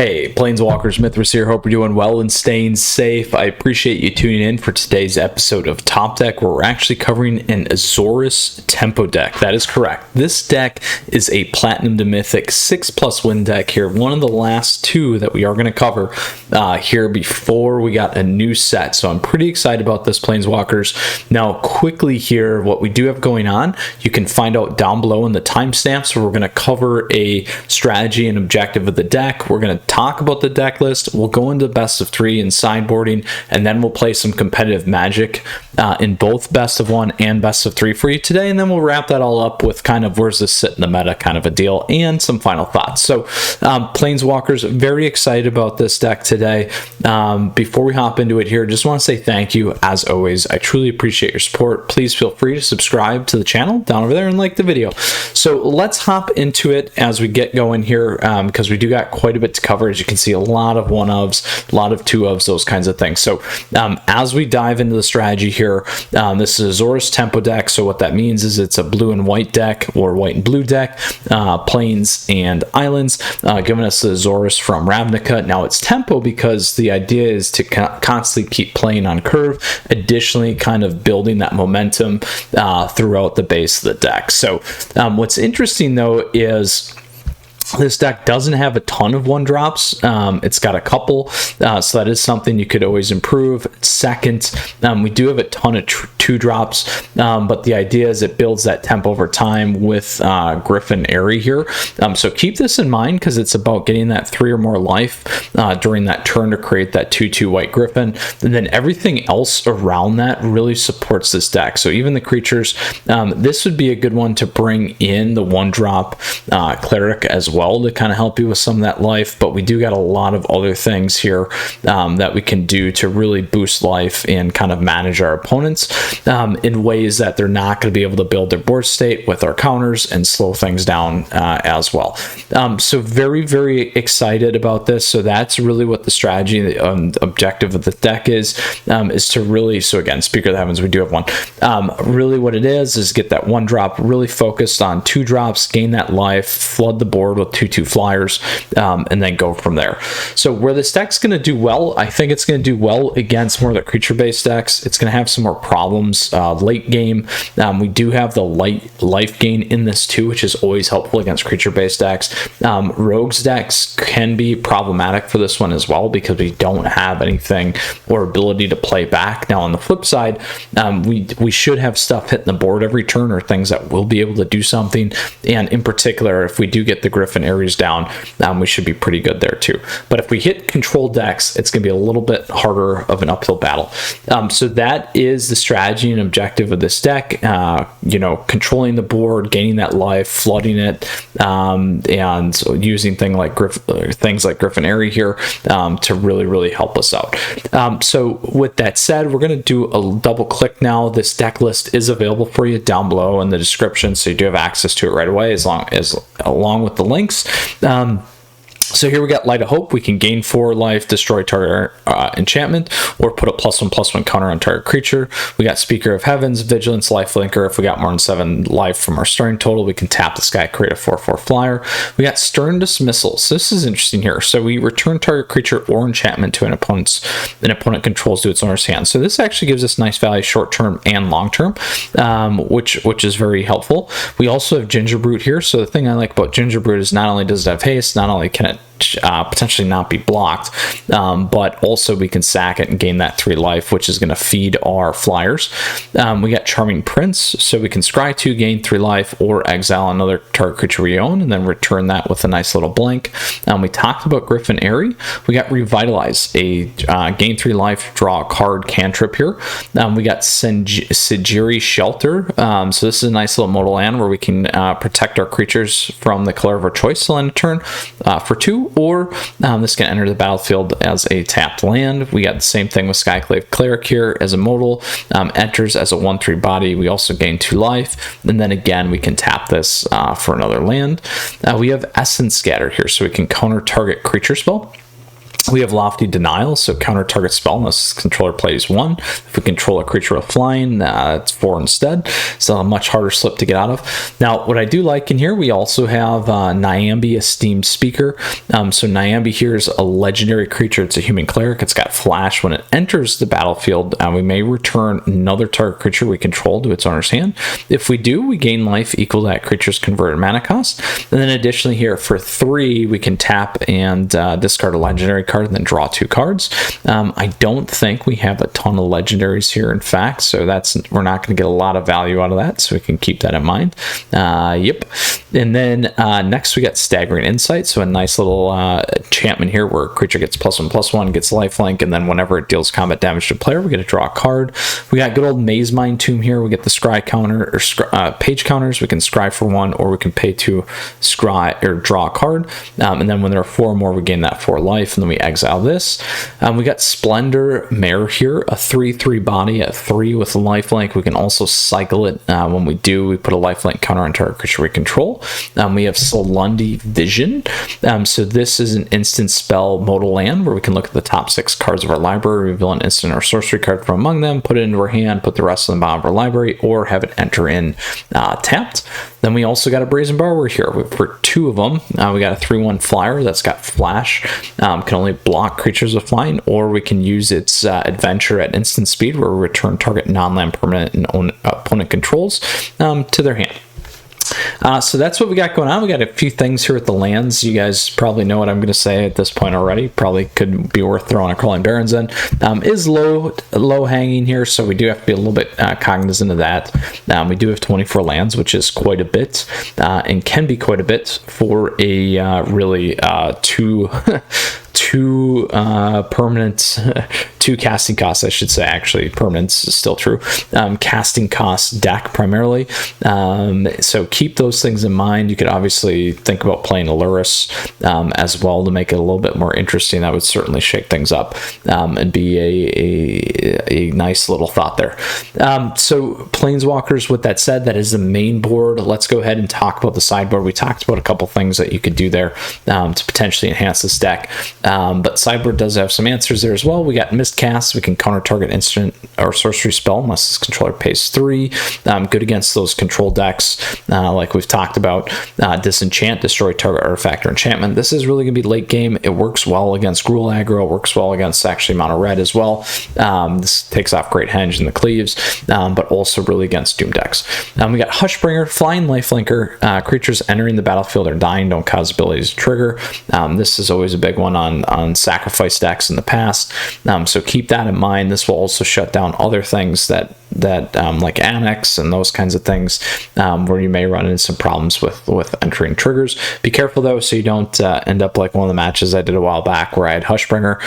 Hey, Planeswalkers, Mythras here. Hope you're doing well and staying safe. I appreciate you tuning in for today's episode of Top Deck, where we're actually covering an Azorius tempo deck. That is correct. This deck is a Platinum to Mythic 6+ win deck here. One of the last two that we are going to cover here before we got a new set. So I'm pretty excited about this, Planeswalkers. Now, quickly here, what we do have going on, you can find out down below in the timestamps where we're going to cover a strategy and objective of the deck. We're going to talk about the deck list. We'll go into best of 3 and sideboarding, and then we'll play some competitive Magic in both best of 1 and best of 3 for you today, and then we'll wrap that all up with kind of where's this sit in the meta kind of a deal and some final thoughts. So Planeswalkers, very excited about this deck today. Before we hop into it here, just want to say thank you as always. I truly appreciate your support. Please feel free to subscribe to the channel down over there and like the video. So let's hop into it as we get going here, because we do got quite a bit to cover. As you can see, a lot of 1-ofs, a lot of 2-ofs, those kinds of things. So as we dive into the strategy here, this is Azorius tempo deck. So what that means is it's a blue and white deck, or white and blue deck, plains and islands, giving us the Azorius from Ravnica. Now it's tempo because the idea is to constantly keep playing on curve, additionally kind of building that momentum throughout the base of the deck. So what's interesting though is this deck doesn't have a ton of 1-drops. It's got a couple, so that is something you could always improve. Second, we do have a ton of 2-drops, but the idea is it builds that tempo over time with Griffin Airy here. So keep this in mind, because it's about getting that 3 or more life during that turn to create that 2/2 white Griffin, and then everything else around that really supports this deck. So even the creatures, this would be a good one to bring in the 1-drop Cleric as well to kind of help you with some of that life, but we do got a lot of other things here that we can do to really boost life and kind of manage our opponents in ways that they're not going to be able to build their board state with our counters and slow things down as well. So very, very excited about this. So that's really what the strategy, the objective of the deck is to really, so again, Speaker of the Heavens, we do have one. Really what it is get that 1-drop, really focused on 2-drops, gain that life, flood the board with 2/2 flyers, and then go from there. So where this deck's going to do well, I think it's going to do well against more of the creature-based decks. It's going to have some more problems late game. We do have the Lifegain in this too, which is always helpful against creature-based decks. Rogues decks can be problematic for this one as well, because we don't have anything or ability to play back. Now on the flip side, we should have stuff hitting the board every turn, or things that will be able to do something. And in particular, if we do get the Griffin Aries down, we should be pretty good there too. But if we hit control decks, it's going to be a little bit harder of an uphill battle. So that is the strategy and objective of this deck. You know, controlling the board, gaining that life, flooding it, and using things like Griffin Airy here to really help us out. So with that said, we're going to do a double click now. This deck list is available for you down below in the description, so you do have access to it right away, along with the links. So here we got Light of Hope. We can gain 4 life, destroy target enchantment, or put a +1/+1 counter on target creature. We got Speaker of Heavens, Vigilance, Lifelinker. If we got more than 7 life from our starting total, we can tap this guy, create a 4/4 flyer. We got Stern Dismissal. So this is interesting here. So we return target creature or enchantment to an opponent controls to its owner's hand. So this actually gives us nice value short term and long term, which is very helpful. We also have Gingerbrute here. So the thing I like about Gingerbrute is not only does it have haste, not only can it potentially not be blocked, but also we can sack it and gain that 3 life, which is going to feed our flyers. We got Charming Prince, so we can scry 2, gain 3 life, or exile another target creature we own, and then return that with a nice little blank. We talked about Griffin Airy. We got Revitalize, a gain 3 life, draw a card cantrip here. We got Sigiri Shelter. So this is a nice little modal land where we can protect our creatures from the color of our choice till end of turn for 2, or this can enter the battlefield as a tapped land. We got the same thing with Skyclave Cleric here as a modal, enters as a 1/3 body. We also gain 2 life, and then again we can tap this for another land. We have Essence Scatter here, so we can counter target creature spell. We have Lofty Denial, so counter target spell unless controller plays 1. If we control a creature with flying, it's 4 instead. So a much harder slip to get out of. Now, what I do like in here, we also have Nyambi, Esteemed Speaker. So Nyambi here is a legendary creature. It's a human cleric. It's got flash. When it enters the battlefield, we may return another target creature we control to its owner's hand. If we do, we gain life equal to that creature's converted mana cost. And then additionally here, for 3, we can tap and discard a legendary card and then draw 2 cards. I don't think we have a ton of legendaries here, in fact, so we're not going to get a lot of value out of that, so we can keep that in mind. Yep. And then next we got Staggering Insight, so a nice little enchantment here where a creature gets +1/+1, gets lifelink, and then whenever it deals combat damage to a player, we get to draw a card. We got good old Maze Mind Tomb here. We get the scry counter or page counters. We can scry for 1, or we can pay to scry or draw a card. And then when there are 4 more, we gain that 4 life, and then we exile this. We got Splendor Mare here, a 3/3 body at 3 with lifelink. We can also cycle it. When we do, we put a lifelink counter on target creature we control. We have Solundi Vision. So this is an instant spell modal land where we can look at the top 6 cards of our library, reveal an instant or sorcery card from among them, put it into our hand, put the rest of the bottom of our library, or have it enter in tapped. Then we also got a Brazen Borrower here for 2 of them. We got a 3/1 flyer that's got flash, can only block creatures with flying, or we can use its adventure at instant speed where we return target non-land permanent and opponent controls to their hand. So that's what we got going on. We got a few things here with the lands. You guys probably know what I'm going to say at this point already. Probably could be worth throwing a Crawling Barrens in. Is low hanging here, so we do have to be a little bit cognizant of that. We do have 24 lands, which is quite a bit, and can be quite a bit for a really two permanent, 2 casting costs, I should say. Actually, permanence is still true. Casting costs deck primarily. So keep those things in mind. You could obviously think about playing Aluris as well to make it a little bit more interesting. That would certainly shake things up and be a nice little thought there. So Planeswalkers, with that said, that is the main board. Let's go ahead and talk about the sideboard. We talked about a couple things that you could do there to potentially enhance this deck. But sideboard does have some answers there as well. We got Mistcast. We can counter target instant or sorcery spell unless this controller pays 3. Good against those control decks like we've talked about. Disenchant, destroy target artifact or enchantment. This is really going to be late game. It works well against Gruul aggro. It works well against actually mono red as well. This takes off Great Henge and the Cleaves, but also really against Doom decks. We got Hushbringer, Flying Lifelinker. Creatures entering the battlefield or dying don't cause abilities to trigger. This is always a big one on sacrifice decks in the past, so keep that in mind. This will also shut down other things that like Annex and those kinds of things, where you may run into some problems with entering triggers. Be careful though, so you don't end up like one of the matches I did a while back where I had Hushbringer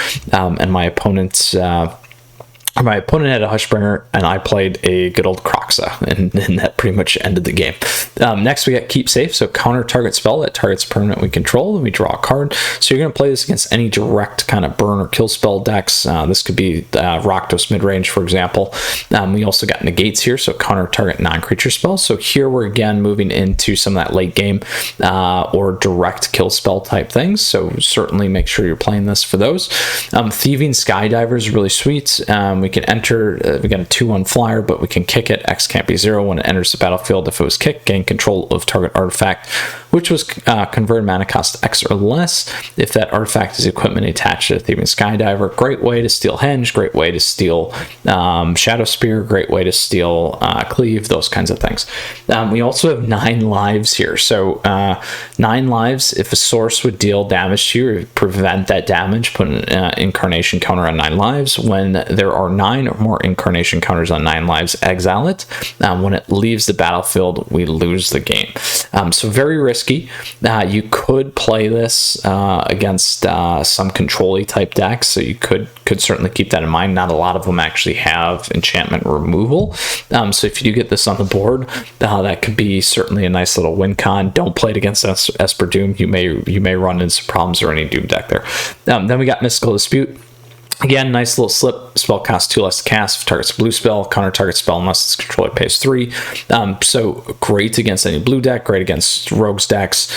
and my opponent had a Hushbringer and I played a good old Croxa, and that pretty much ended the game. Next we got Keep Safe, so counter target spell that targets permanent we control, and we draw a card. So you're going to play this against any direct kind of burn or kill spell decks. This could be Rakdos midrange, for example. We also got Negates here, so counter target non-creature spells. So here we're again moving into some of that late game or direct kill spell type things, so certainly make sure you're playing this for those. Thieving Skydiver is really sweet. We can enter, we got a 2/1 flyer, but we can kick it. X can't be 0 when it enters the battlefield. If it was kicked, gain control of target artifact, which was converted mana cost X or less. If that artifact is equipment attached to a Thieving Skydiver, great way to steal Henge, great way to steal Shadow Spear, great way to steal Cleave, those kinds of things. We also have 9 lives here. So 9 lives, if a source would deal damage to you, prevent that damage, put an incarnation counter on 9 lives. When there are 9 or more incarnation counters on 9 lives, exile it. When it leaves the battlefield, we lose the game. So very risky. You could play this against some control-y type decks, so you could certainly keep that in mind. Not a lot of them actually have enchantment removal. So if you do get this on the board, that could be certainly a nice little win con. Don't play it against Esper Doom. You may run into some problems or any Doom deck there. Then we got Mystical Dispute. Again, nice little slip. Spell costs 2 less to cast. If targets a blue spell, counter target spell unless its controller pays 3. So great against any blue deck, great against rogues decks,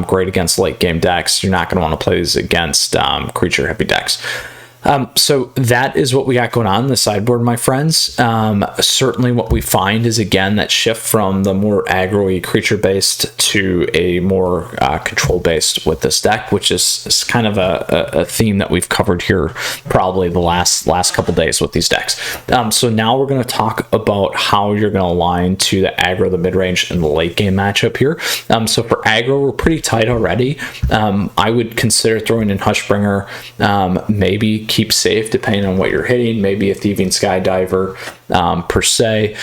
great against late game decks. You're not going to want to play these against creature heavy decks. So that is what we got going on in the sideboard, my friends. Certainly what we find is, again, that shift from the more aggro-y creature-based to a more control-based with this deck, which is kind of a theme that we've covered here probably the last couple days with these decks. So now we're going to talk about how you're going to align to the aggro, the mid-range, and the late-game matchup here. So for aggro, we're pretty tight already. I would consider throwing in Hushbringer, maybe Keep Safe, depending on what you're hitting, maybe a Thieving Skydiver per se.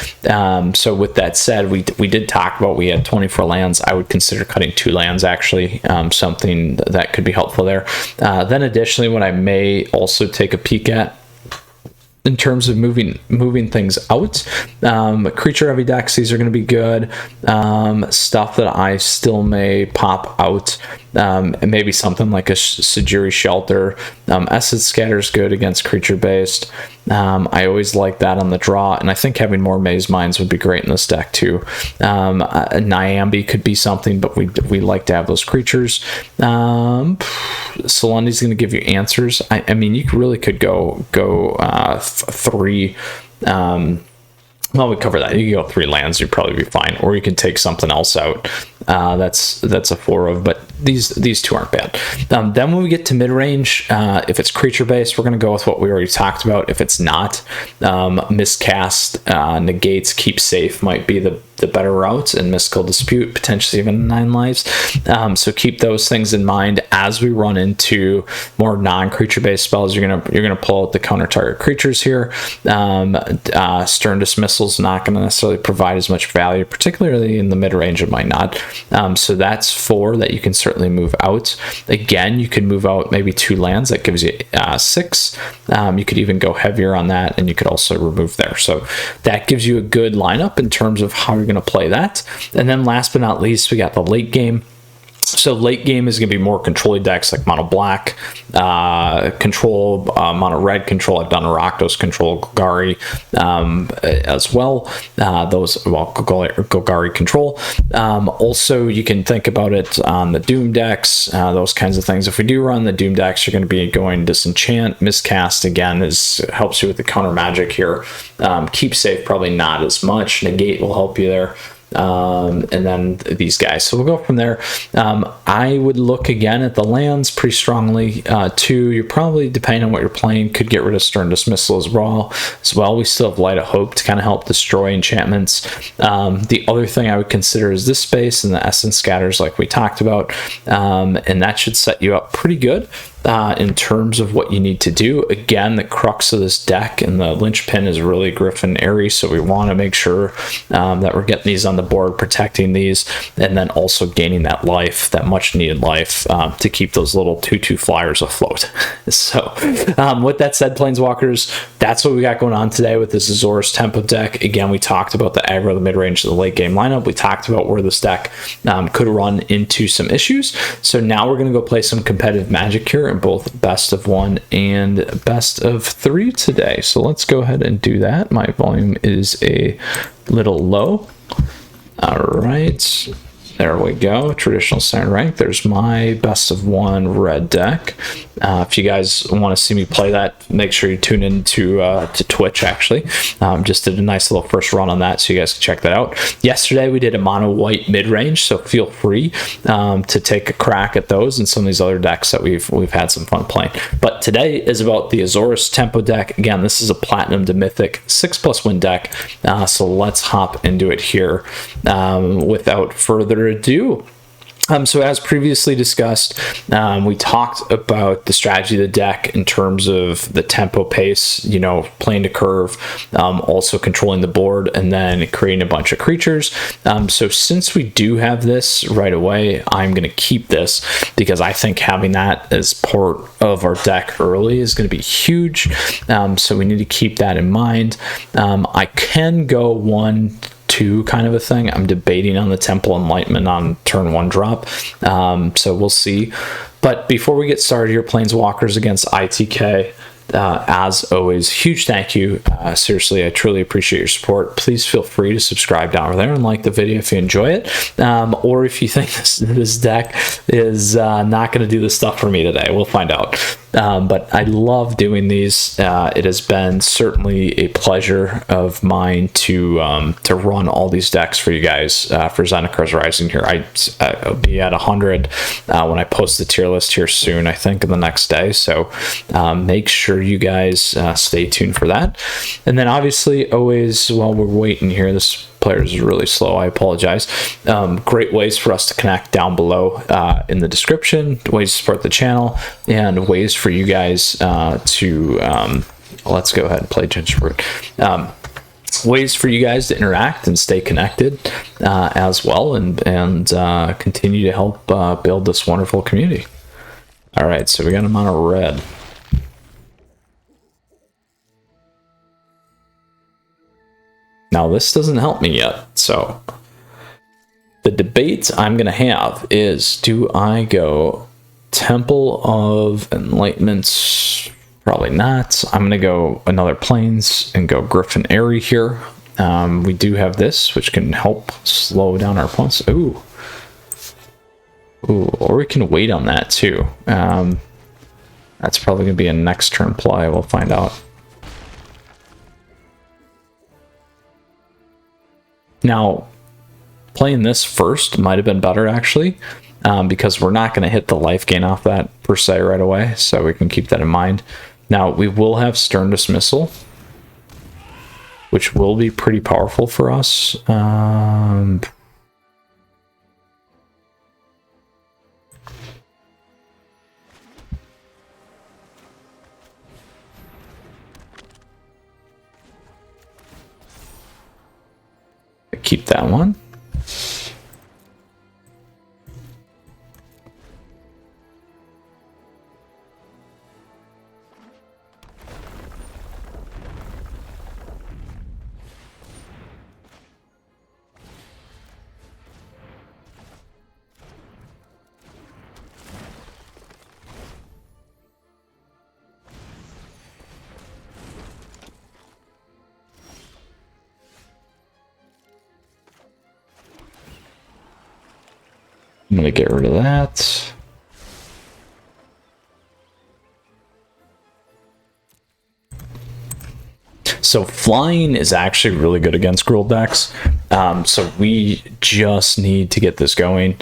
So with that said, we did talk about, we had 24 lands. I would consider cutting 2 lands, actually, something that could be helpful there. Then additionally, what I may also take a peek at in terms of moving things out, creature heavy decks, these are going to be good. Stuff that I still may pop out, maybe something like a Sideboard Shelter. Essence Scatter is good against creature based. I always like that on the draw, and I think having more Maze Mines would be great in this deck too. Nyambi could be something, but we like to have those creatures. Solendi's going to give you answers. I mean, you really could go 3. Well, we cover that. You can go 3 lands, you'd probably be fine, or you can take something else out. That's a 4 of, but these 2 aren't bad. Then when we get to mid range, if it's creature based, we're going to go with what we already talked about. If it's not, Miscast, Negates, Keep Safe might be the better route, and Mystical Dispute, potentially even 9 lives. So keep those things in mind as we run into more non-creature based spells. You're gonna pull out the counter target creatures here. Stern Dismissal is not going to necessarily provide as much value, particularly in the mid range. It might not. So that's 4 that you can certainly move out. Again, you can move out maybe 2 lands. That gives you 6. You could even go heavier on that, and you could also remove there. So that gives you a good lineup in terms of how you're going to play that. And then last but not least, we got the late game. So late game is going to be more control decks like mono black, control, mono red control. I've done Rakdos control, Golgari as well. Golgari control. Also, you can think about it on the Doom decks, those kinds of things. If we do run the Doom decks, you're going to be going Disenchant. Miscast, again, helps you with the counter magic here. Keep Safe, probably not as much. Negate will help you there. And then these guys. So we'll go from there. I would look again at the lands pretty strongly too. You're probably, depending on what you're playing, could get rid of Stern Dismissal as well. We still have Light of Hope to kind of help destroy enchantments. The other thing I would consider is this space and the Essence Scatters, like we talked about, and that should set you up pretty good in terms of what you need to do. Again, the crux of this deck and the linchpin is really Griffin Ares, so we want to make sure that we're getting these on the board, protecting these, and then also gaining that life, that much needed life, to keep those little 2/2 flyers afloat. So with that said, Planeswalkers, that's what we got going on today with this Azorius tempo deck. Again, we talked about the aggro, the mid-range, and the late game lineup. We talked about where this deck could run into some issues. So now we're going to go play some competitive Magic here in both best of 1 and best of 3 today. So let's go ahead and do that. My volume is a little low. All right, there we go. Traditional center rank. There's my best of 1 red deck. If you guys want to see me play that, make sure you tune in to Twitch. Actually, just did a nice little first run on that, so you guys can check that out. Yesterday we did a mono white mid range, so feel free to take a crack at those and some of these other decks that we've had some fun playing. But today is about the Azorius tempo deck. Again, this is a platinum to mythic 6+ win deck. So let's hop into it here without further ado. So as previously discussed, we talked about the strategy of the deck in terms of the tempo pace, playing to curve, also controlling the board, and then creating a bunch of creatures. So since we do have this right away, I'm going to keep this because I think having that as part of our deck early is going to be huge. So we need to keep that in mind. I can go 1/2 kind of a thing. I'm debating on the Temple Enlightenment on turn 1 drop. So we'll see. But before we get started here, Planeswalkers against ITK, As always, huge thank you. Seriously, I truly appreciate your support. Please feel free to subscribe down there and like the video if you enjoy it, or if you think this deck is not going to do the stuff for me today. We'll find out. But I love doing these. It has been certainly a pleasure of mine to run all these decks for you guys for Zendikar Rising here. I'll be at 100 when I post the tier list here soon, I think, in the next day. So make sure you guys stay tuned for that. And then obviously, always while we're waiting here, this player is really slow, I apologize. Great ways for us to connect down below in the description, ways to support the channel, and ways for you guys to let's go ahead and play Gingerbread. Ways for you guys to interact and stay connected as well, and continue to help build this wonderful community. All right, so we got him on a red. Now this doesn't help me yet, so the debate I'm gonna have is, do I go Temple of Enlightenment? Probably not. I'm gonna go another Plains and go Griffin Airy here. We do have this, which can help slow down our opponents. Ooh, or we can wait on that too. That's probably gonna be a next turn play. We'll find out. Now, playing this first might have been better, actually, because we're not going to hit the life gain off that per se right away, so we can keep that in mind. Now, we will have Stern Dismissal, which will be pretty powerful for us. Keep that one. I'm going to get rid of that. So flying is actually really good against Gruul decks. So we just need to get this going.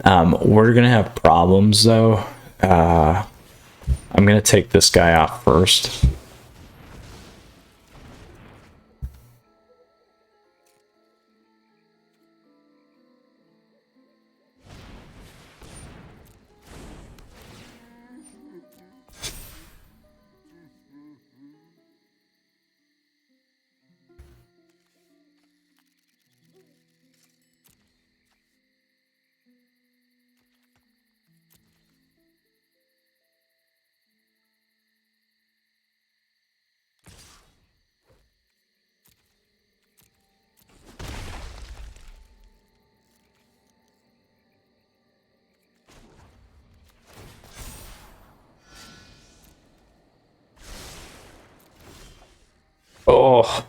We're going to have problems though. I'm going to take this guy out first. Oh.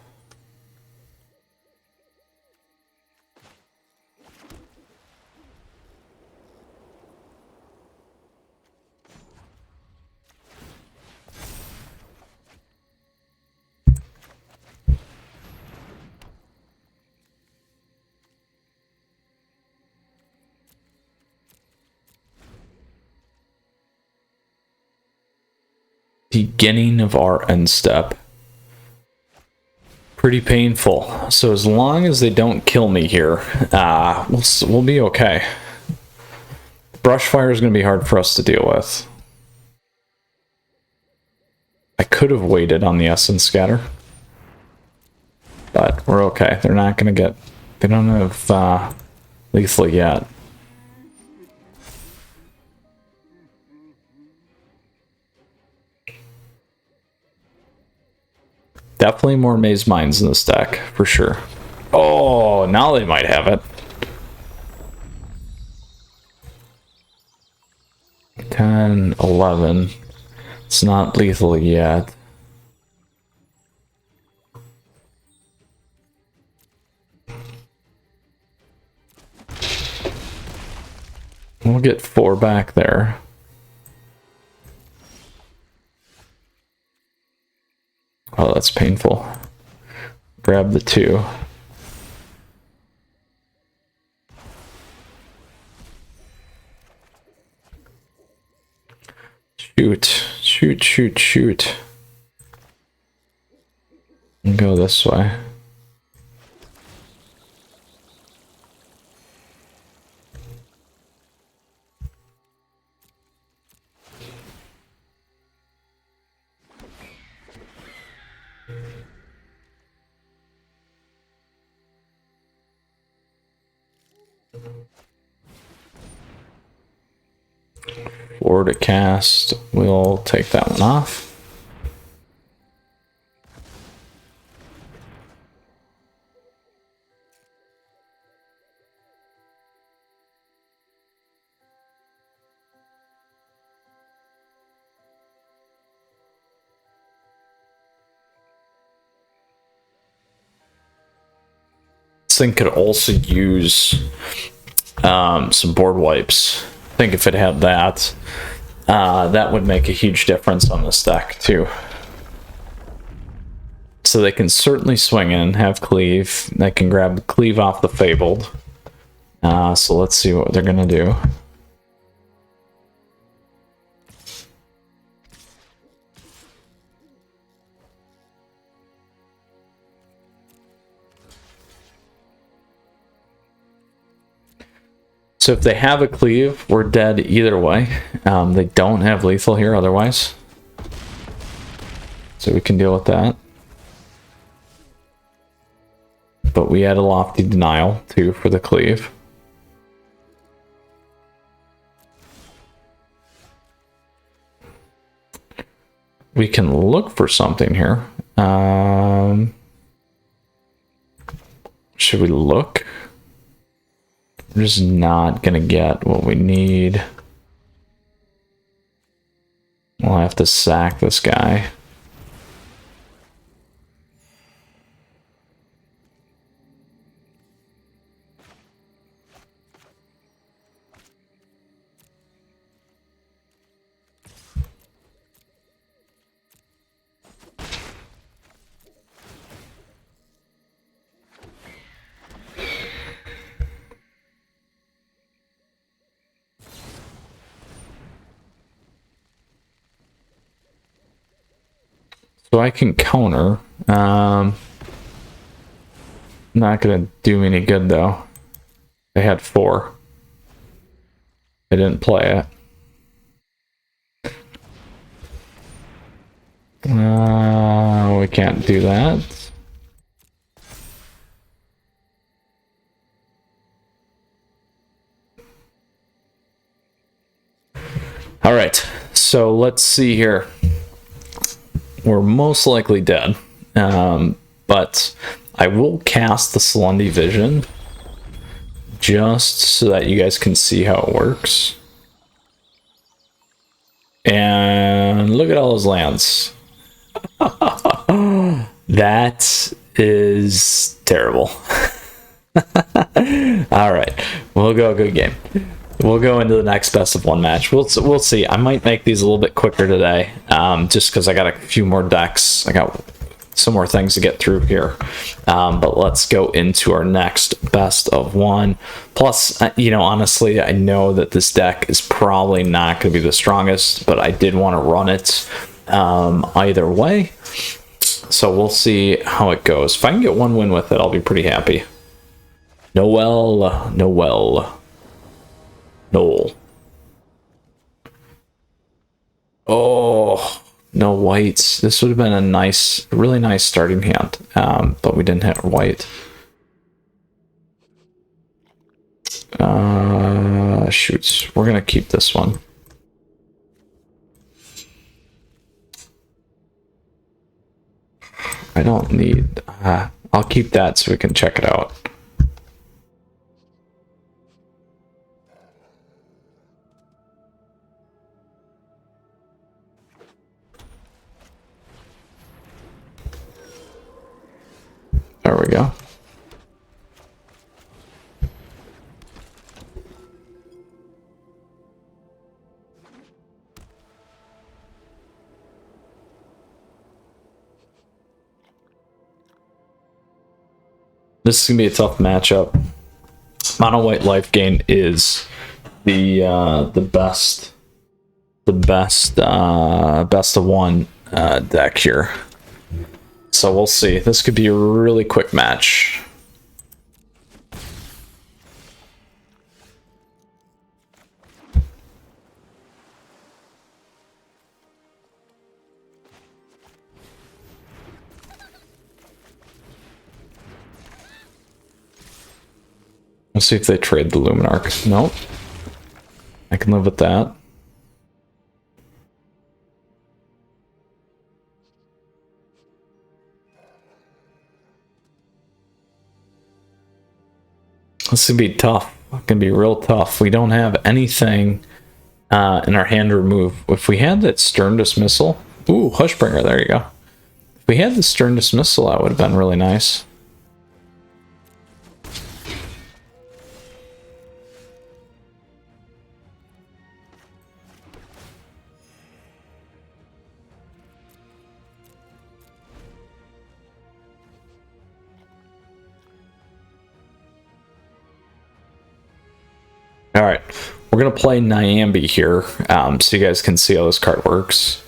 Beginning of our end step. Pretty painful. So as long as they don't kill me here, we'll be okay. Brush fire is going to be hard for us to deal with. I could have waited on the Essence Scatter, but we're okay. They're not going to get... They don't have lethal yet. Definitely more Maze Mines in this deck, for sure. Oh, now they might have it. 10, 11. It's not lethal yet. We'll get 4 back there. Oh, that's painful. Grab the 2. Shoot, shoot, shoot, shoot. And go this way. Or to cast, we'll take that one off. This thing could also use some board wipes. I think if it had that, that would make a huge difference on this deck too. So they can certainly swing in, have cleave. They can grab the cleave off the Fabled. So let's see what they're gonna do. So if they have a cleave, we're dead either way. They don't have lethal here otherwise. So we can deal with that. But we had a lofty denial too for the cleave. We can look for something here. Should we look? We're just not gonna get what we need. We'll have to sack this guy. So I can counter. Not gonna do me any good though. They had 4. They didn't play it. We can't do that. All right, so let's see here. We're most likely dead, but I will cast the Slundi Vision just so that you guys can see how it works. And look at all those lands. That is terrible. All right, we'll go good game. We'll go into the next best of 1 match. We'll see. I might make these a little bit quicker today, just because I got a few more decks. I got some more things to get through here. But let's go into our next best of 1. Plus, you know, honestly, I know that this deck is probably not going to be the strongest, but I did want to run it either way. So we'll see how it goes. If I can get 1 win with it, I'll be pretty happy. Noel. Oh, no whites. This would have been a really nice starting hand, but we didn't hit white. Shoots. We're gonna keep this one. I don't need. I'll keep that so we can check it out. There we go. This is gonna be a tough matchup. Mono white Lifegain is the best of one deck here. So we'll see. This could be a really quick match. Let's see if they trade the Luminarch. Nope. I can live with that. This is gonna be tough. It's gonna be real tough. We don't have anything in our hand to remove. If we had that Stern Dismissal, ooh, Hushbringer, there you go. If we had the Stern Dismissal, that would have been really nice. All right, we're gonna play Nyambi here, so you guys can see how this card works.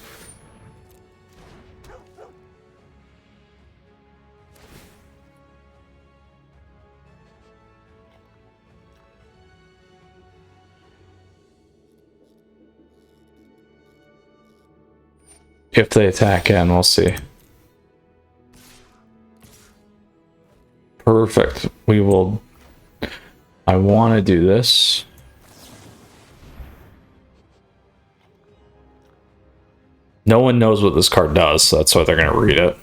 If they attack in, we'll see. Perfect. We will. I want to do this. No one knows what this card does, so that's why they're going to read it.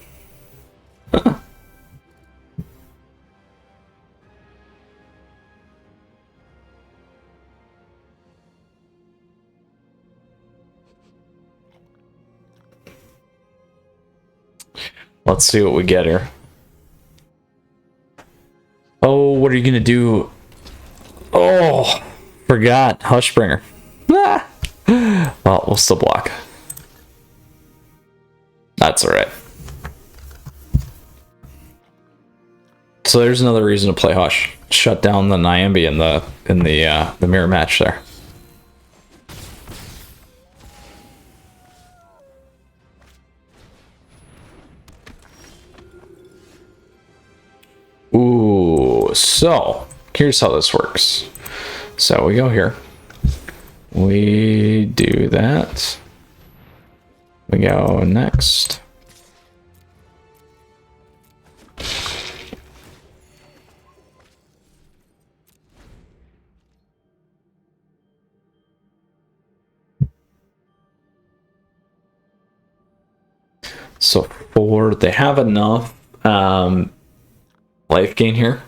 Let's see what we get here. Oh, what are you going to do? Oh, forgot. Hushbringer. Ah. Well, we'll still block. That's all right. So there's another reason to play Hush. Shut down the Nyambi in the mirror match there. Ooh, so here's how this works. So we go here. We do that. We go next. So for they have enough life gain here.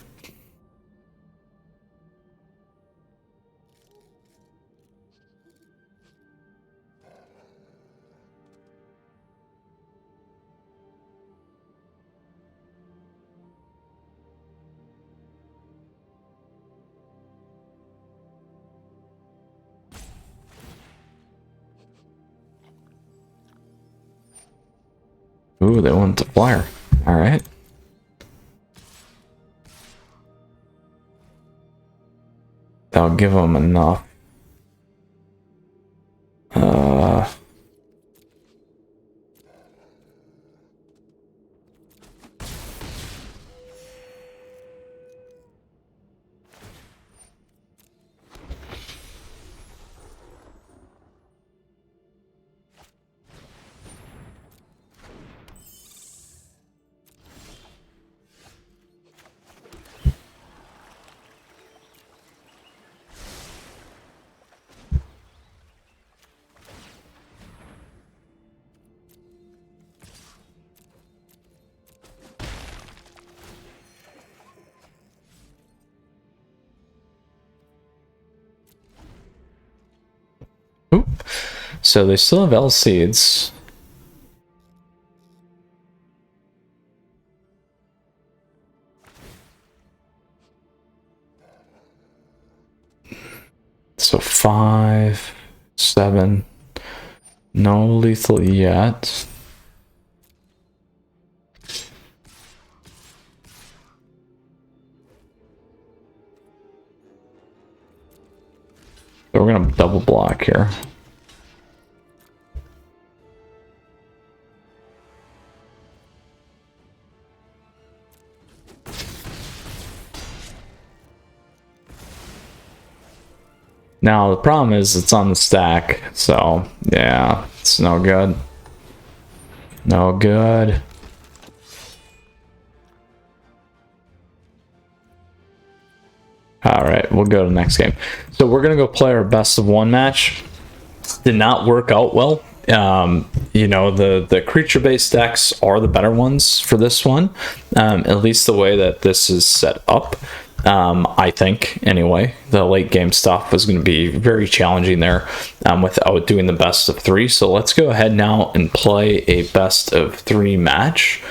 Ooh, they want the flyer. All right. That'll give them enough. Oop. So they still have L seeds. So 5, 7. No lethal yet. So we're gonna double block here. Now the problem is it's on the stack, so yeah, it's no good. No good. All right, we'll go to the next game. So we're gonna go play our best of one match. Did not work out well. You know, the creature-based decks are the better ones for this one, at least the way that this is set up. I think, anyway, the late game stuff was going to be very challenging there without doing the best of three. So let's go ahead now and play a best of three match.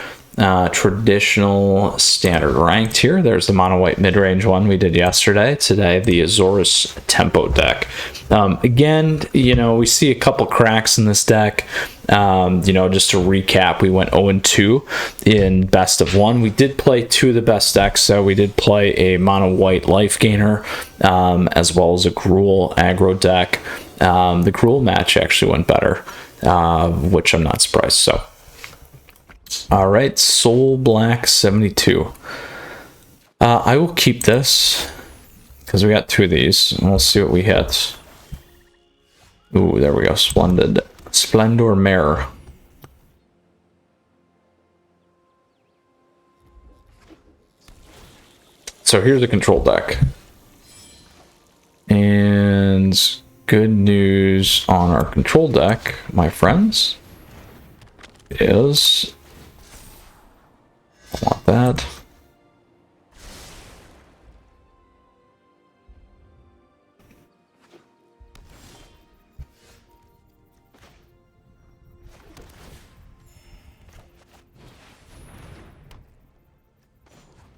Traditional standard ranked here. There's the mono white mid-range one we did yesterday. Today, the Azorius tempo deck. Again, you know, we see a couple cracks in this deck. You know, just to recap, we went 0-2 in best of one. We did play two of the best decks, so we did play a mono white Lifegainer, as well as a Gruul aggro deck. The Gruul match actually went better, which I'm not surprised. So, all right, Soul Black 72. I will keep this because we got two of these. We'll see what we hit. Ooh, there we go. Splendid. Splendor Mare. So here's the control deck. And good news on our control deck, my friends, is... I want that.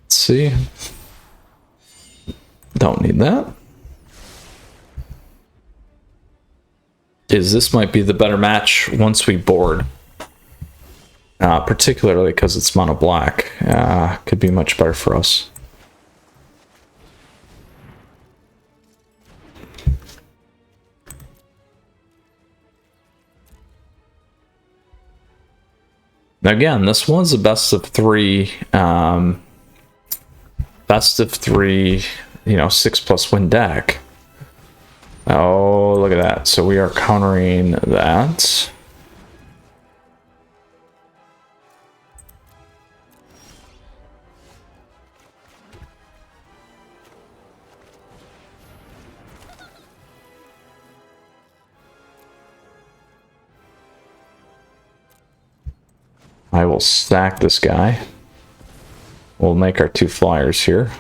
Let's see. Don't need that. This might be the better match once we board. Particularly because it's mono black. Could be much better for us. Again, this was a best of three, you know, 6+ win deck. Oh, look at that. So we are countering that. I will stack this guy. We'll make our 2 flyers here.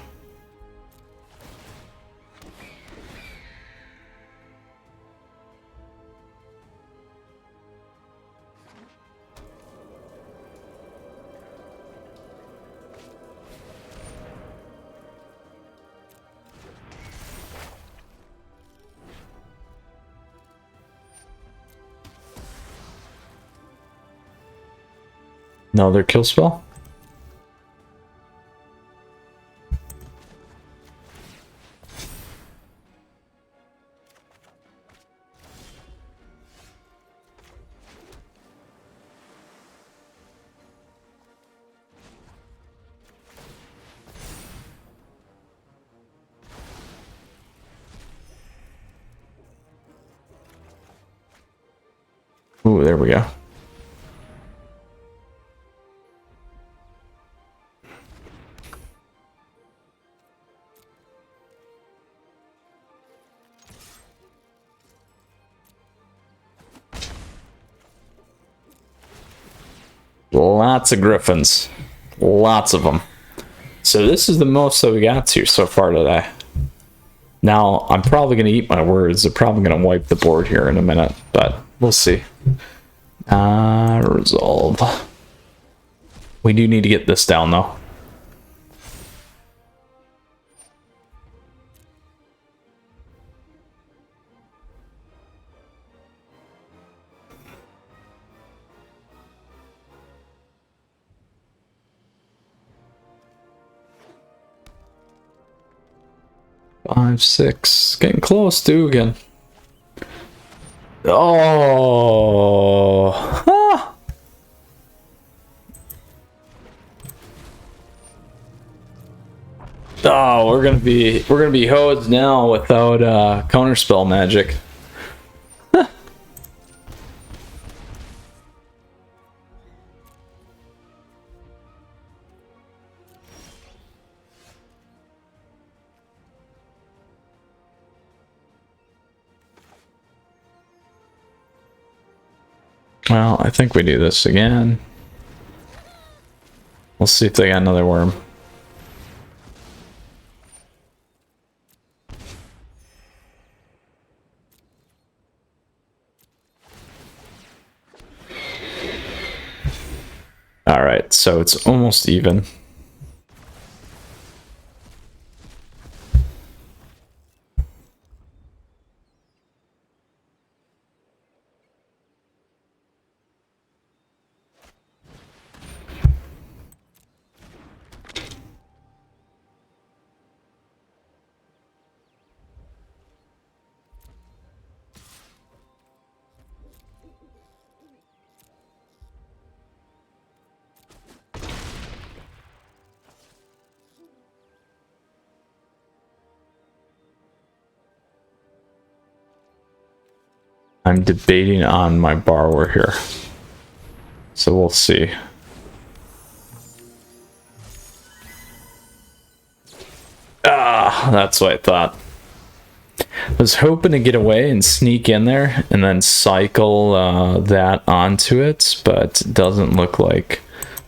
Another kill spell. Ooh, there we go. Lots of griffins. Lots of them. So this is the most that we got to so far today. Now, I'm probably going to eat my words. They're probably going to wipe the board here in a minute, but we'll see. Resolve. We do need to get this down, though. Five, six. Getting close, too, again. Oh. Ah. Oh, we're gonna be hosed now without counterspell magic. Well, I think we do this again. We'll see if they got another worm. Alright, so it's almost even. I'm debating on my borrower here. So we'll see. Ah, that's what I thought. I was hoping to get away and sneak in there and then cycle that onto it, but it doesn't look like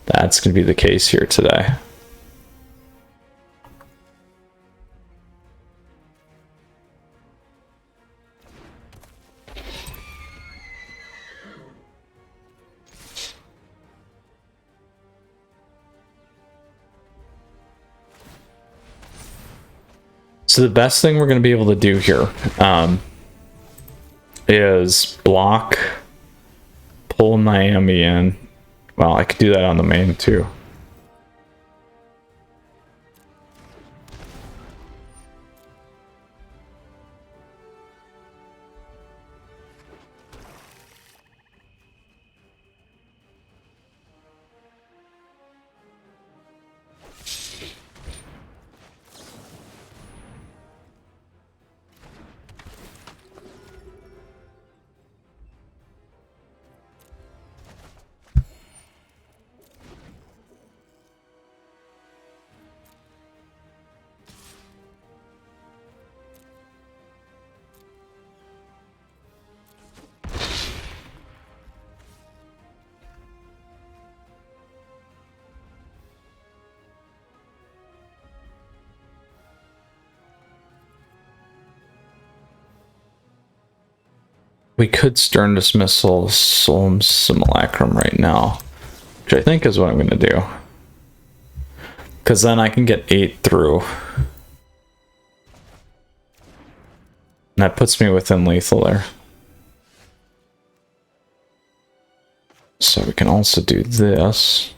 that's going to be the case here today. So the best thing we're going to be able to do here is block, pull Miami in. Well, I could do that on the main too. We could Stern Dismissal Solemn Simulacrum right now, which I think is what I'm going to do. Because then I can get 8 through. And that puts me within lethal there. So we can also do this.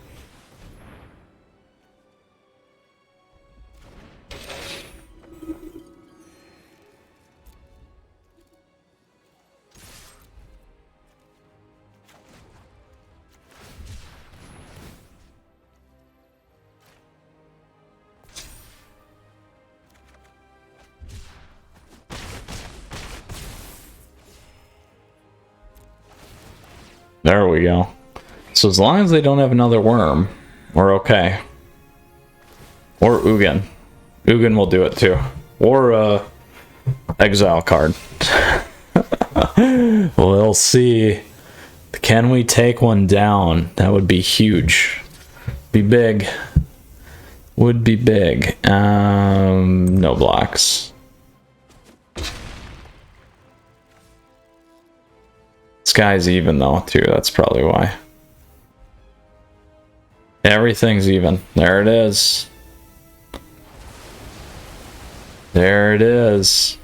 There we go. So as long as they don't have another worm, we're okay. Or Ugin. Ugin will do it too. Or exile card. We'll see. Can we take one down? That would be huge. Be big. Would be big. No blocks. This guy's even though too, that's probably why. Everything's even. There it is. There it is.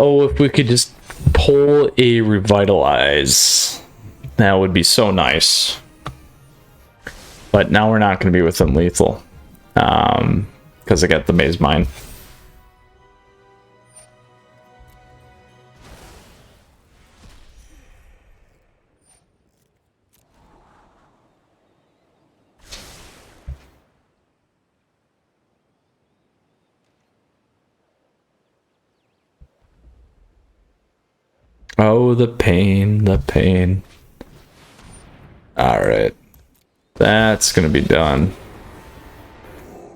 Oh, if we could just pull a Revitalize. That would be so nice. But now we're not going to be within lethal. Because I got the Maze Mine. Oh, the pain, the pain. Alright. That's gonna be done.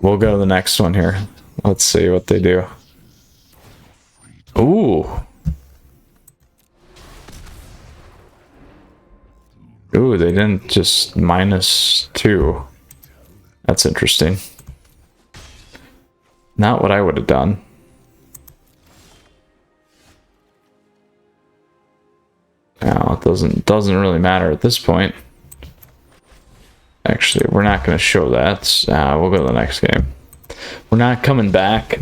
We'll go to the next one here. Let's see what they do. Ooh. Ooh, they didn't just -2. That's interesting. Not what I would have done. Now, it doesn't really matter at this point. Actually, we're not going to show that. We'll go to the next game. We're not coming back.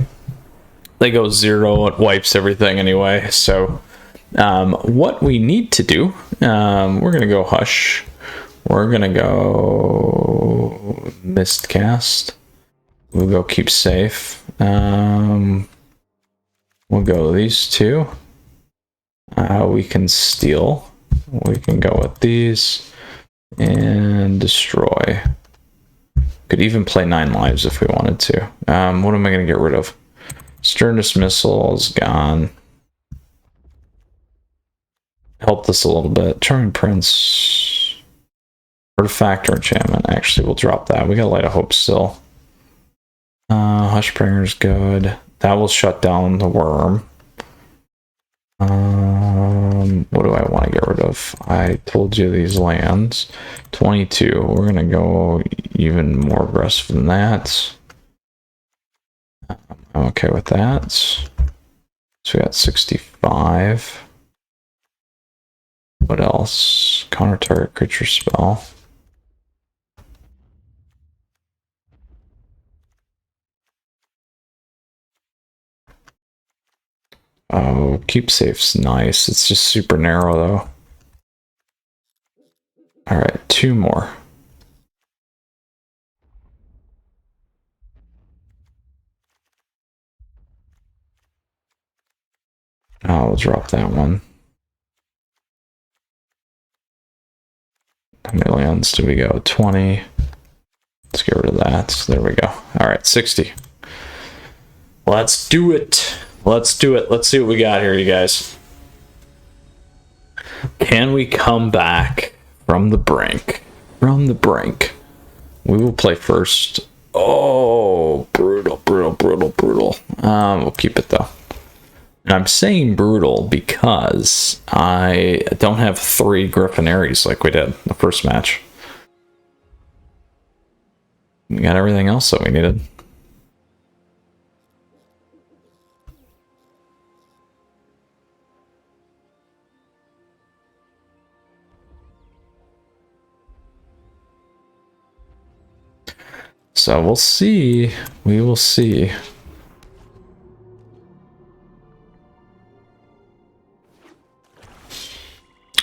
They go 0, it wipes everything anyway. So, what we need to do, we're going to go Hush. We're going to go Mistcast. We'll go Keep Safe. We'll go these two. We can steal. We can go with these and destroy. Could even play 9 lives if we wanted to. What am I going to get rid of? Stern Dismissal is gone. Helped us a little bit. Charming Prince. Artifact or enchantment. Actually, we'll drop that. We got Light of Hope still. Hushbringer's good. That will shut down the worm. What do I want to get rid of? I told you these lands. 22. We're going to go even more aggressive than that. I'm okay with that. So we got 65. What else? Counter target creature spell. Oh, Keep Safe's nice. It's just super narrow though. Alright, 2 more. I'll drop that one. How many lands do we go? 20. Let's get rid of that. There we go. Alright, 60. Let's do it. Let's do it. Let's see what we got here, you guys. Can we come back from the brink? From the brink. We will play first. Oh, brutal, brutal, brutal, brutal. We'll keep it though. And I'm saying brutal because I don't have 3 Griffonaries like we did the first match. We got everything else that we needed. So we'll see. We will see.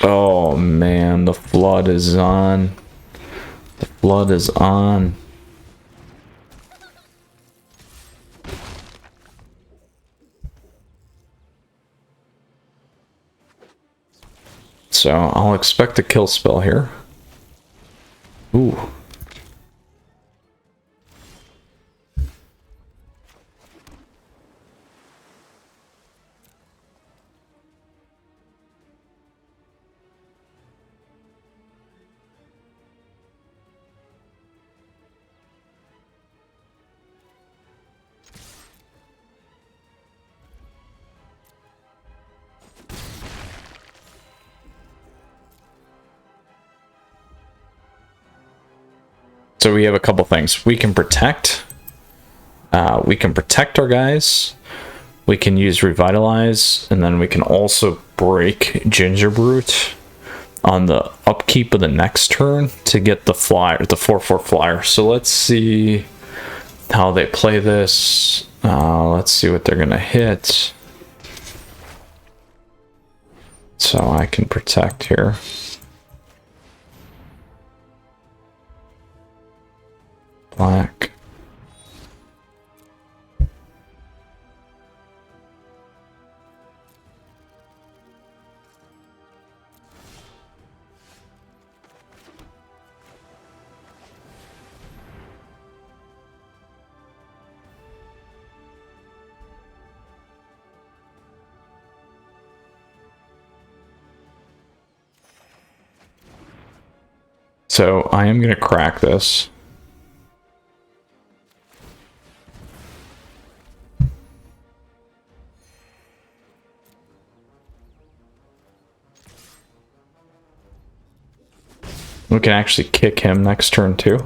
Oh man, the flood is on. The flood is on. So I'll expect a kill spell here. Ooh. So we have a couple things. We can protect. We can protect our guys. We can use Revitalize, and then we can also break Gingerbrute on the upkeep of the next turn to get the flyer, the 4/4 flyer. So let's see how they play this. Let's see what they're gonna hit. So I can protect here. Black. So I am going to crack this. We can actually kick him next turn too.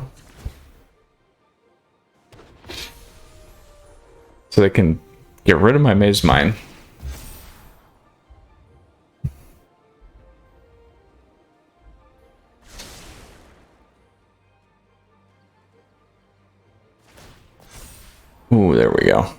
So they can get rid of my Maze Mine. Ooh, there we go.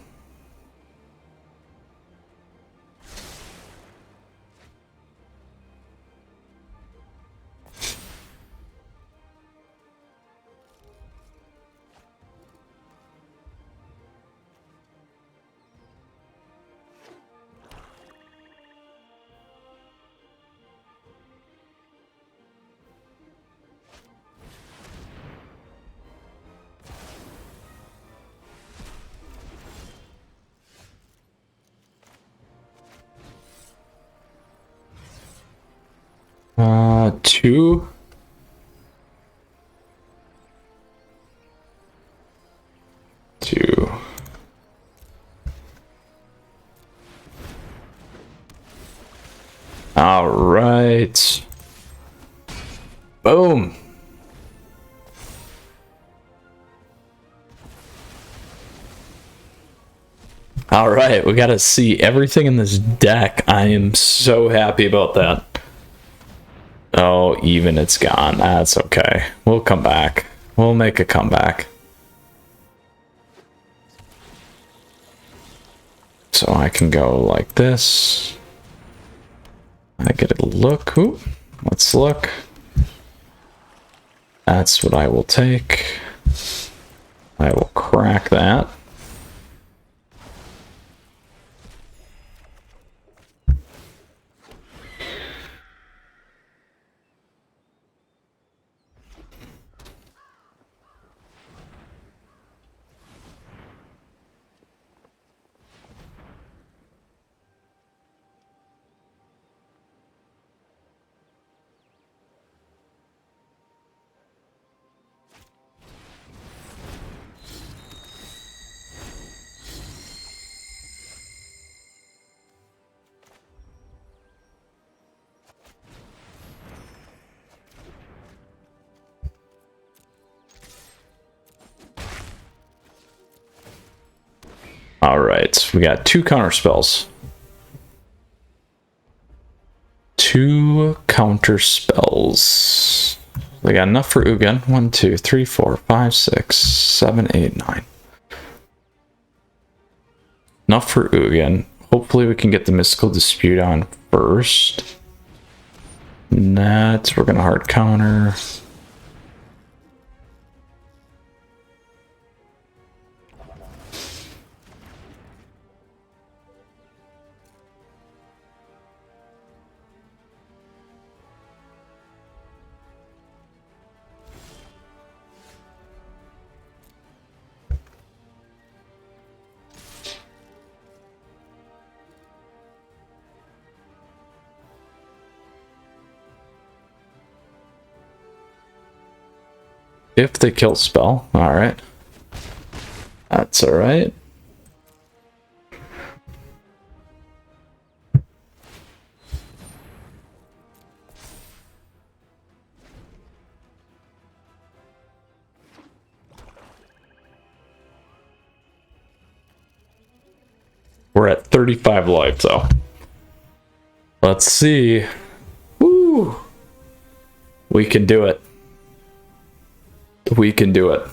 Two. Two. All right. Boom. All right, we got to see everything in this deck. I am so happy about that. Oh, even it's gone. That's okay. We'll come back. We'll make a comeback. So I can go like this. I get a look. Ooh, let's look. That's what I will take. I will crack that. All right, we got two counter spells. Two counter spells. We got enough for Ugin. 1, 2, 3, 4, 5, 6, 7, 8, 9. Enough for Ugin. Hopefully we can get the Mystical Dispute on first. We're gonna hard counter. If they kill spell, alright. That's alright. We're at 35 life though. Let's see. Woo! We can do it. We can do it.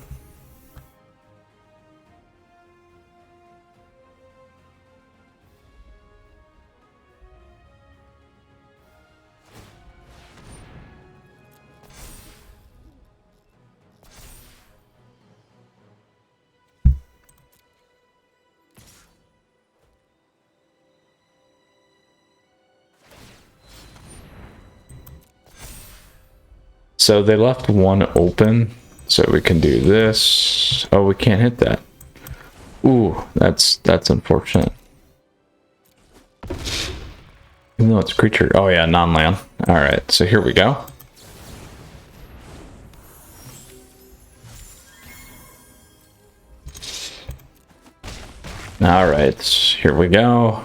So they left one open, so we can do this. Oh, we can't hit that. Ooh, that's unfortunate. Even though it's a creature. Oh yeah, non-land. All right, so here we go. All right, here we go.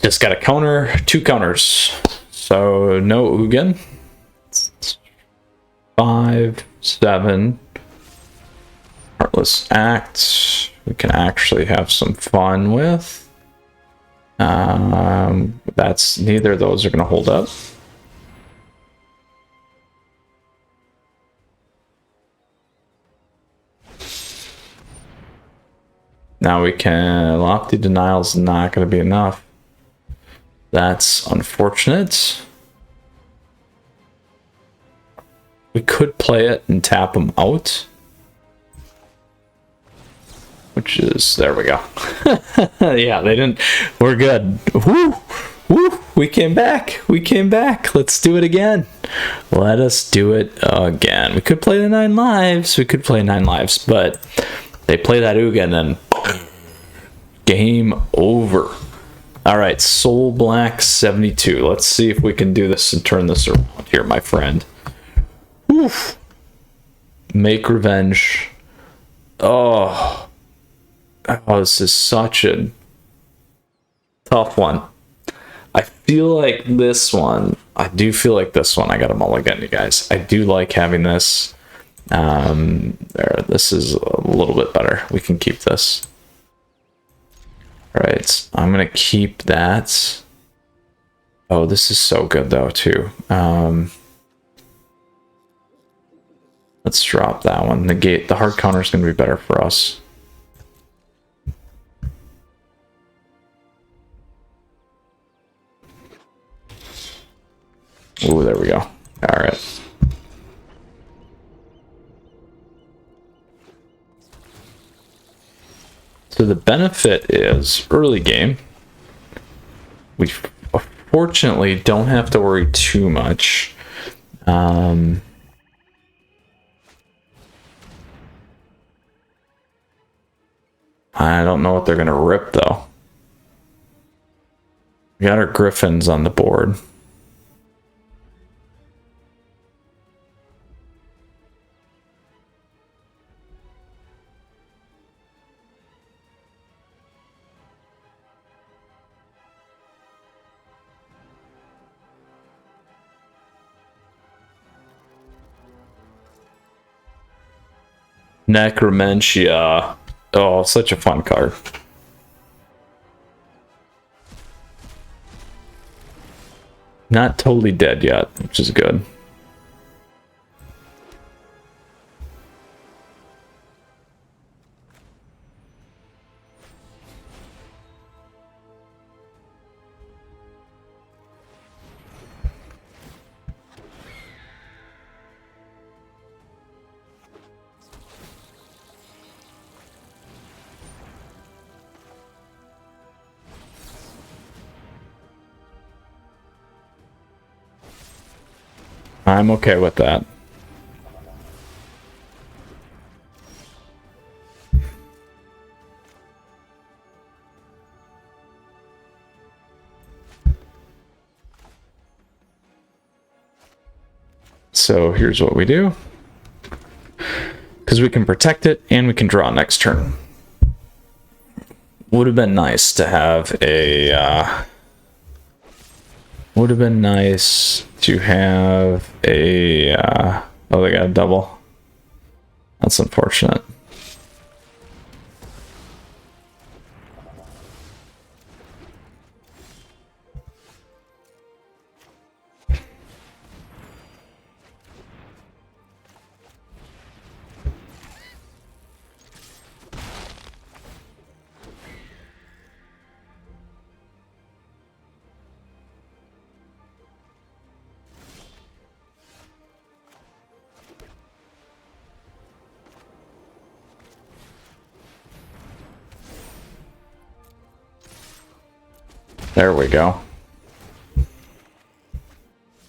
Just got a counter, 2 counters. So no Ugin. 5, 7. Heartless Act. We can actually have some fun with. That's neither of those are going to hold up. Now we can. Lofty Denial's not going to be enough. That's unfortunate. We could play it and tap them out. Which is, there we go. Yeah, they didn't, we're good. Woo! Woo! We came back. We came back. Let's do it again. Let us do it again. We could play the 9 lives. We could play 9 lives, but they play that Ugin and game over. All right, Soul Black 72. Let's see if we can do this and turn this around here, my friend. Oof. Make revenge. Oh, this is such a tough one. I feel like this one. I do feel like this one. I got a mulligan, you guys. I do like having this. There. This is a little bit better. We can keep this. All right. I'm gonna keep that. Oh, this is so good though too. Let's drop that one. The hard counter is going to be better for us. Ooh, there we go. All right. So the benefit is early game. We fortunately don't have to worry too much. I don't know what they're going to rip, though. We got our Griffins on the board. Necromentia. Oh, such a fun card. Not totally dead yet, which is good. I'm okay with that. So here's what we do. Because we can protect it and we can draw next turn. Would have been nice to have a... would have been nice to have a... oh, they got a double. That's unfortunate. There we go.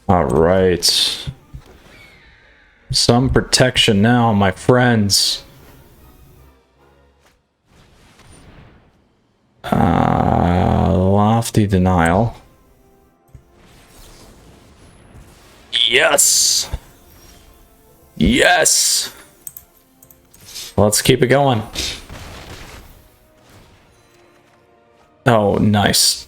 All right. Some protection now, my friends. Lofty denial. Yes. Yes. Let's keep it going. Oh, nice.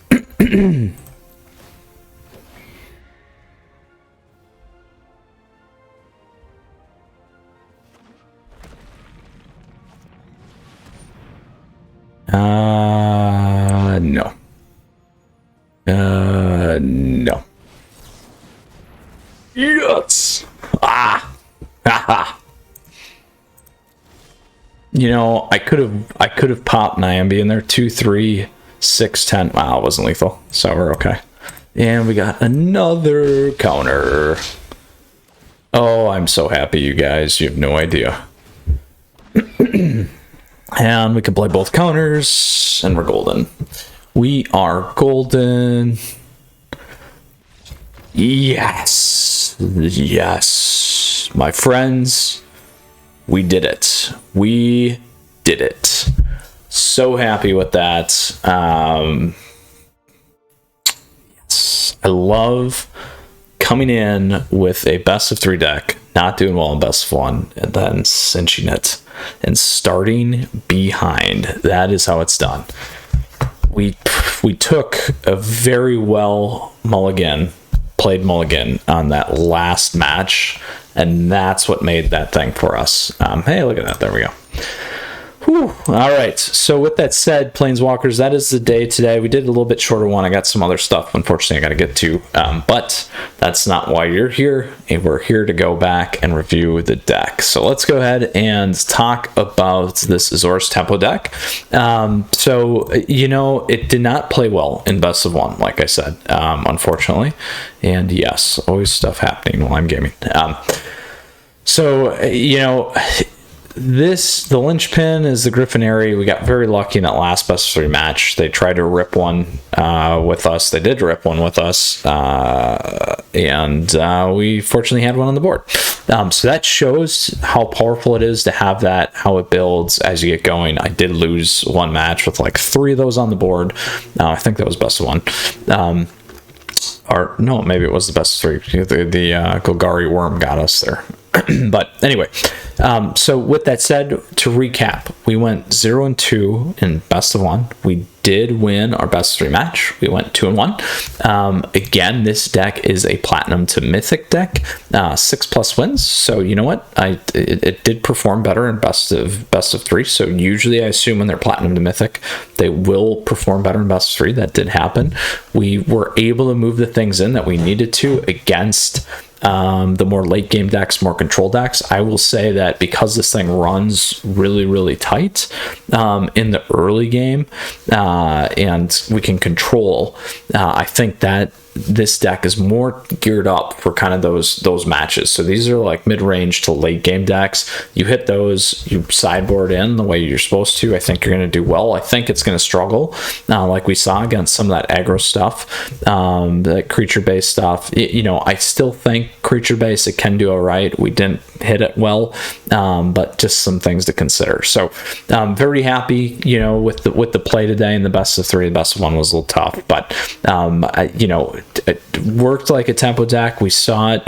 No. No. Yes! Ah! Haha! You know, I could have popped Nyambi in there. 2, 3, 6, 10. Wow, it wasn't lethal, so we're okay. And we got another counter. Oh, I'm so happy, you guys. You have no idea. And we can play both counters, and we're golden. We are golden. Yes. Yes. My friends, we did it. We did it. So happy with that. Yes. I love coming in with a best of 3 deck, not doing well in best of 1, and then cinching it and starting behind. That is how it's done. We took a very well played mulligan on that last match, and that's what made that thing for us. Hey, look at that. There we go. Whew. All right, so with that said, Planeswalkers, that is the day today. We did a little bit shorter one. I got some other stuff, unfortunately, I got to get to, but that's not why you're here. We're here to go back and review the deck. So let's go ahead and talk about this Azorius Tempo deck. So, you know, it did not play well in best of 1, like I said, unfortunately. And yes, always stuff happening while I'm gaming. So, you know, the linchpin is the Griffinary. We got very lucky in that last best of 3 match. They tried to rip one with us. They did rip one with us, and we fortunately had one on the board. So that shows how powerful it is to have that, how it builds as you get going. I did lose one match with like 3 of those on the board. I think that was best of 1. Or no, maybe it was the best of 3. The Golgari Worm got us there. But anyway, so with that said, to recap, we went 0-2 in best of 1. We did win our best of 3 match. We went 2-1. Again, this deck is a platinum to mythic deck, 6+ wins. So you know what? It did perform better in best of 3. So usually I assume when they're platinum to mythic, they will perform better in best of 3. That did happen. We were able to move the things in that we needed to against the more late game decks, more control decks. I will say that because this thing runs really, really tight in the early game, and we can control, I think that this deck is more geared up for kind of those matches. So these are like mid-range to late game decks. You hit those, you sideboard in the way you're supposed to. I think you're going to do well. I think it's going to struggle, like we saw against some of that aggro stuff, the creature-based stuff. You know, I still think creature-based, it can do all right. We didn't hit it well, but just some things to consider. So very happy, you know, with the play today in the best of 3. The best of 1 was a little tough, but you know, it worked like a tempo deck. We saw it.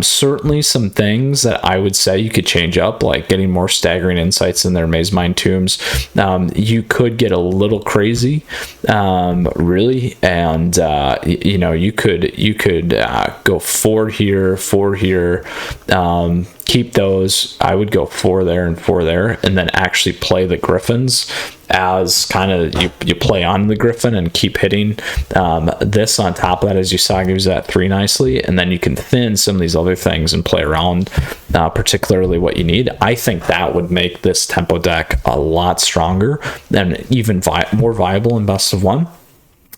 Certainly some things that I would say you could change up, like getting more staggering insights in their Maze Mind Tombs. You could get a little crazy, really, and you know, you could go 4 here, keep those. I would go 4 there and 4 there, and then actually play the Griffins as kind of you play on the Griffin and keep hitting this on top of that, as you saw, gives that 3 nicely, and then you can thin some of these other things and play around particularly what you need. I think that would make this tempo deck a lot stronger and even more viable in best of 1.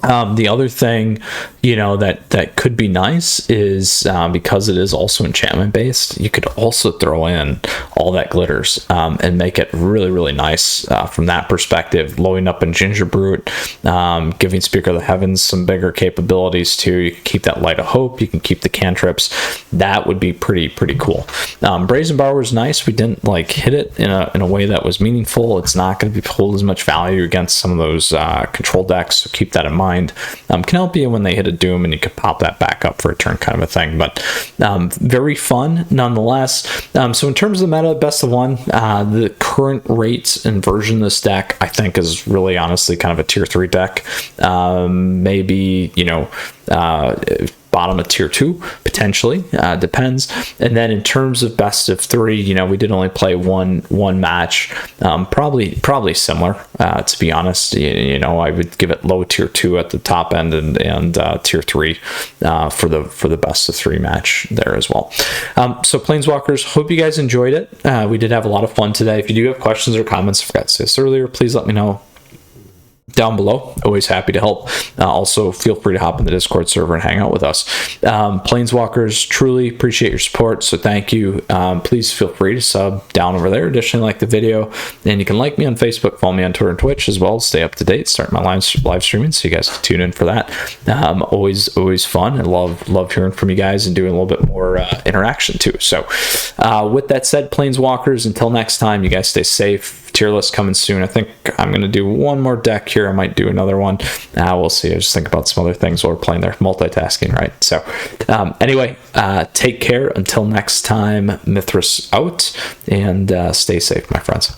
The other thing, that could be nice is because it is also enchantment based, you could also throw in all that glitters and make it really, really nice from that perspective. Loading up in Gingerbrute, giving Speaker of the Heavens some bigger capabilities too. You can keep that Light of Hope. You can keep the cantrips. That would be pretty cool. Brazen Borrower is nice. We didn't hit it in a way that was meaningful. It's not going to be hold as much value against some of those control decks, so keep that in mind. Can help you when they hit a Doom and you can pop that back up for a turn kind of a thing, but very fun nonetheless. So in terms of the meta, best of one, the current rates and version of this deck I think is really honestly kind of a tier 3 deck. Maybe bottom of tier 2 potentially, depends. And then in terms of best of 3, we did only play one match, probably similar, to be honest. I would give it low tier 2 at the top end and tier 3 for the best of 3 match there as well. So Planeswalkers, hope you guys enjoyed it. We did have a lot of fun today. If you do have questions or comments, I forgot to say this earlier, please let me know down below. Always happy to help. Also, feel free to hop in the Discord server and hang out with us. Planeswalkers, truly appreciate your support, so thank you. Please feel free to sub down over there. Additionally, like the video, and you can like me on Facebook, follow me on Twitter and Twitch as well. Stay up to date. Start my live streaming, so you guys can tune in for that. Always fun. I love hearing from you guys and doing a little bit more interaction too. So, with that said, Planeswalkers, until next time, you guys stay safe. Tier list coming soon. I think I'm going to do one more deck here. I might do another one. We'll see. I just think about some other things while we're playing there. Multitasking, right? So anyway, take care. Until next time, Mythras out, and stay safe, my friends.